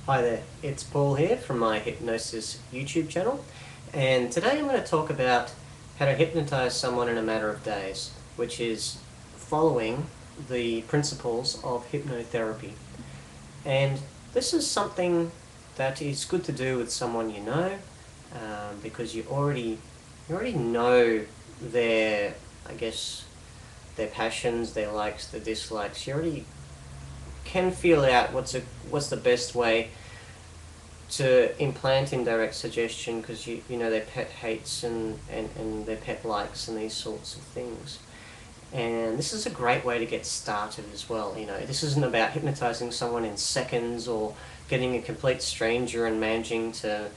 Hi there, it's Paul here from my Hypnosis YouTube channel, and today I'm going to talk about how to hypnotize someone in a matter of days, which is following the principles of hypnotherapy. And this is something that is good to do with someone you know, because you already know their, I guess, their passions, their likes, their dislikes. You already can feel out what's the best way to implant indirect suggestion, because you know their pet hates and their pet likes and these sorts of things. And this is a great way to get started as well. You know, this isn't about hypnotizing someone in seconds or getting a complete stranger and managing to,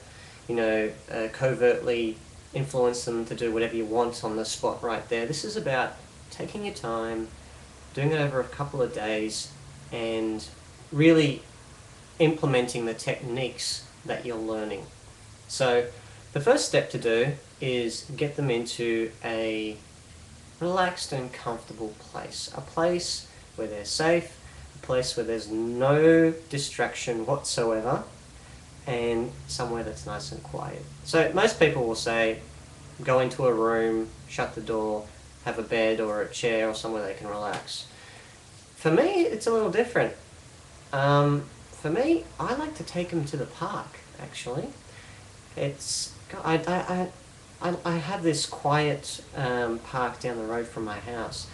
covertly influence them to do whatever you want on the spot right there. This is about taking your time, doing it over a couple of days, and really implementing the techniques that you're learning. So the first step to do is get them into a relaxed and comfortable place. A place where they're safe, a place where there's no distraction whatsoever, and somewhere that's nice and quiet. So most people will say, go into a room, shut the door, have a bed or a chair or somewhere they can relax. For me, it's a little different. For me, I like to take them to the park, actually. It's I have this quiet park down the road from my house,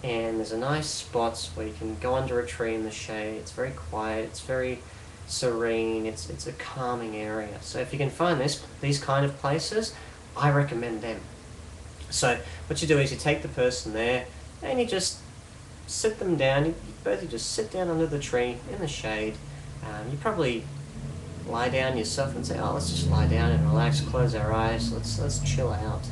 and there's a nice spot where you can go under a tree in the shade. It's very quiet, it's very serene, it's a calming area. So if you can find these kind of places, I recommend them. So what you do is you take the person there and you just sit them down. You both just sit down under the tree in the shade. You probably lie down yourself and say, "Oh, let's just lie down and relax, close our eyes, let's chill out."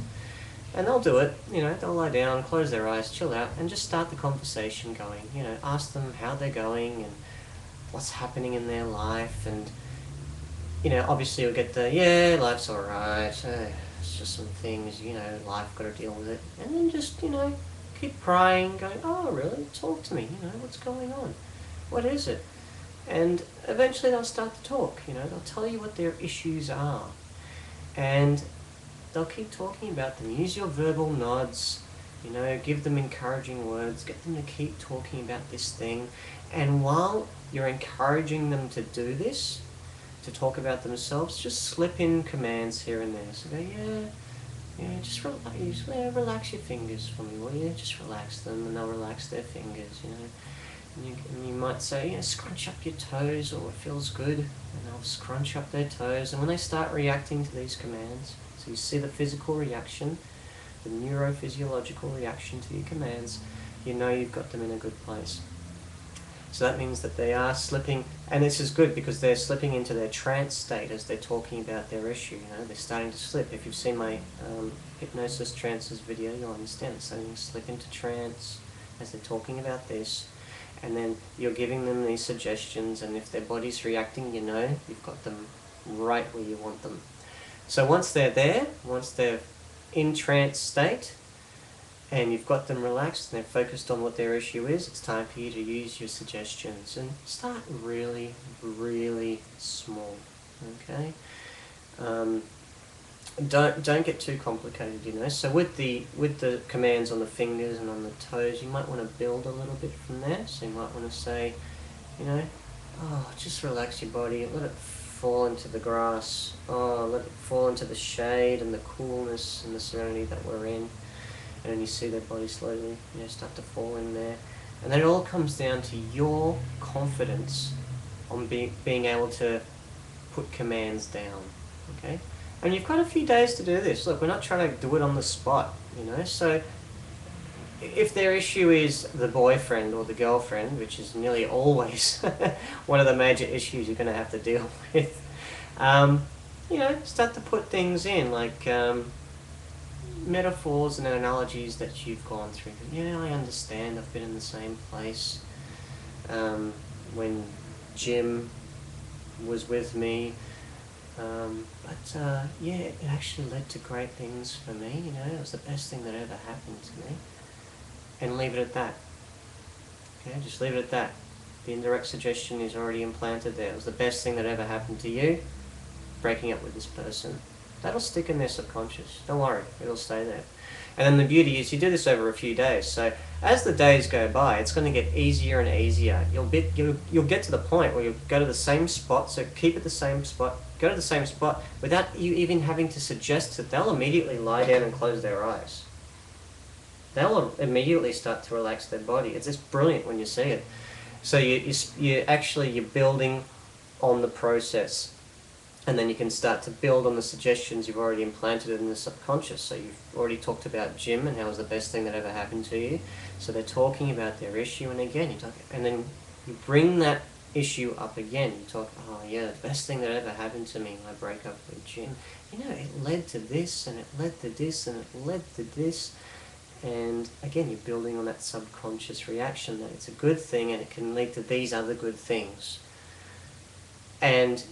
And they'll do it. You know, they'll lie down, close their eyes, chill out, and just start the conversation going. You know, ask them how they're going and what's happening in their life, and obviously you'll get the life's alright. It's just some things, life got to deal with it, and then just keep prying, going, "Oh, really? Talk to me. What's going on? What is it?" And eventually they'll start to talk. They'll tell you what their issues are, and they'll keep talking about them. Use your verbal nods. Give them encouraging words. Get them to keep talking about this thing, and while you're encouraging them to do this, to talk about themselves, just slip in commands here and there. So go, just relax your fingers for me, will you? Just relax them, and they'll relax their fingers, And you might say, scrunch up your toes, or it feels good, and they'll scrunch up their toes. And when they start reacting to these commands, so you see the physical reaction, the neurophysiological reaction to your commands, you know you've got them in a good place. So that means that they are slipping, and this is good because they're slipping into their trance state as they're talking about their issue. They're starting to slip. If you've seen my hypnosis trances video, you'll understand. They're starting to slip into trance as they're talking about this, and then you're giving them these suggestions, and if their body's reacting, you've got them right where you want them. So once they're there, once they're in trance state, and you've got them relaxed and they're focused on what their issue is, it's time for you to use your suggestions and start really, really small. Okay? Don't get too complicated, So with the commands on the fingers and on the toes, you might want to build a little bit from there. So you might want to say, "Oh, just relax your body, let it fall into the grass. Oh, let it fall into the shade and the coolness and the serenity that we're in." And then you see their body slowly, start to fall in there. And then it all comes down to your confidence on being able to put commands down, okay? And you've got a few days to do this. Look, we're not trying to do it on the spot, So if their issue is the boyfriend or the girlfriend, which is nearly always one of the major issues you're going to have to deal with, start to put things in, like metaphors and analogies that you've gone through. I understand. I've been in the same place when Jim was with me. But it actually led to great things for me. It was the best thing that ever happened to me. And leave it at that. Okay, just leave it at that. The indirect suggestion is already implanted there. It was the best thing that ever happened to you, breaking up with this person. That'll stick in their subconscious. Don't worry, it'll stay there. And then the beauty is you do this over a few days. So as the days go by, it's going to get easier and easier. You'll get to the point where you'll go to the same spot, so keep at the same spot, go to the same spot without you even having to suggest it. They'll immediately lie down and close their eyes. They'll immediately start to relax their body. It's just brilliant when you see it. So you're building on the process. And then you can start to build on the suggestions you've already implanted in the subconscious. So you've already talked about Jim and how it was the best thing that ever happened to you. So they're talking about their issue, and again, and then you bring that issue up again. You talk, oh yeah, the best thing that ever happened to me, my breakup with Jim. You know, it led to this, and it led to this, and it led to this. And again, you're building on that subconscious reaction that it's a good thing and it can lead to these other good things. And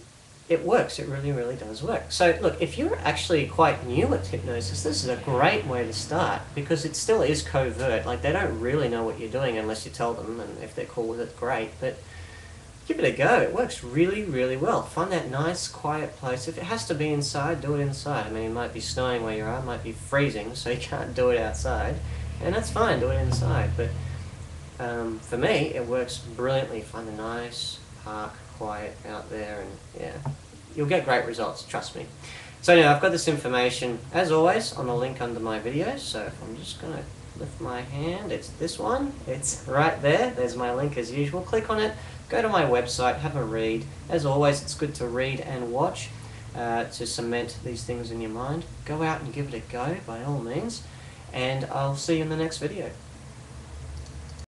it works. It really, really does work. So look, if you're actually quite new at hypnosis, this is a great way to start, because it still is covert. Like, they don't really know what you're doing unless you tell them, and if they're cool with it, great. But give it a go. It works really, really well. Find that nice, quiet place. If it has to be inside, do it inside. I mean, it might be snowing where you are, it might be freezing, so you can't do it outside, and that's fine, do it inside. But for me, it works brilliantly. Find a nice park, quiet out there, and yeah, you'll get great results, trust me. So anyway, I've got this information, as always, on the link under my videos. So if I'm just going to lift my hand, it's this one, it's right there. There's my link as usual. Click on it, go to my website, have a read. As always, it's good to read and watch to cement these things in your mind. Go out and give it a go, by all means, and I'll see you in the next video.